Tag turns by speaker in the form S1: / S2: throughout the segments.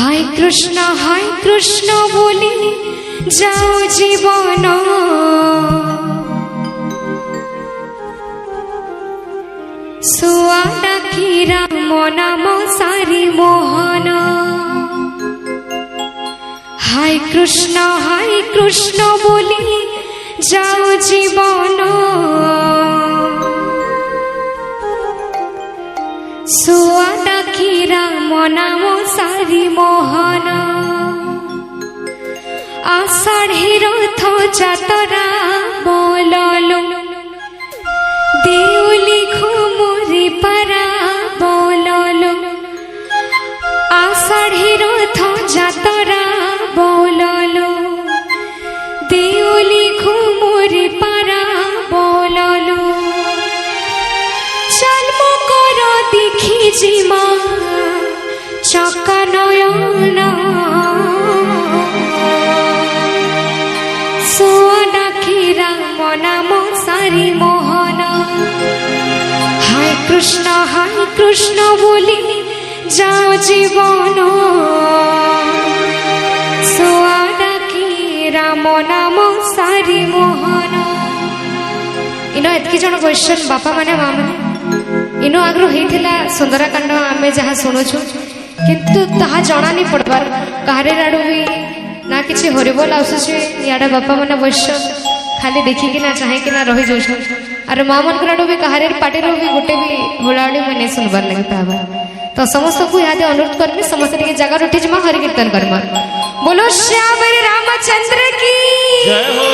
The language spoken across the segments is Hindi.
S1: हाय कृष्ण बोली जाओ जीवन सुआ डाकी राम नाम सारी मोहन। हाय कृष्ण बोली जाओ जीवन सुआ डाकी राम नाम सारी मोहन। आषाढ़ी रथ जातरा बोललो देउली घुमुरी पारा बोललो। आषाढ़ी रथ जातरा बोललो देउली घुमुरी पारा बोललो। जन्म कर देखी जिमा चका नयन सुआ डाकी राम नाम सारी मोहन। हाय कृष्ण बोली जाओ जीवन सुआ डाकी राम नाम सारी मोहन। इन एतकी जन क्वेश्चन बापा माने माँ माने इनो आग्रह होइथिला सुंदरकांड आमे जहाँ शुणुछु किंतु ताहा जणा नहीं पड़बार कहारे आड़ू भी ना किसी हरिबोल आसुचे याडा बापा माने बस खाली देखिकी ना चाहेकी ना रही जाऊछ। अरे माँ मन आड़ू भी कहारे पार्टी भी गोटे भी हुड़ाहुड़ी मुझे नहीं सुनबार लगे पाबा। तो समस्त को याद अनुरोध करमी समस्त टिके जगह उठी जमा हरि कीर्तन करमा। बोलो श्याम रामचंद्र की
S2: जय हो।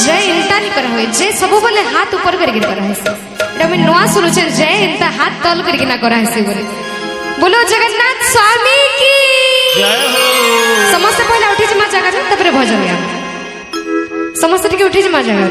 S1: जय इनता नहीं करा हुए जय सब बोले हाथ ऊपर करके करा है एटा मैं नवा सुनुचे जय इनता हाथ तल करके ना करा है बोले। बोलो जगन्नाथ स्वामी की
S2: जय हो।
S1: समस्त पहले उठी जमा जगह तब भजन समस्त टिके उठी जमा जगह।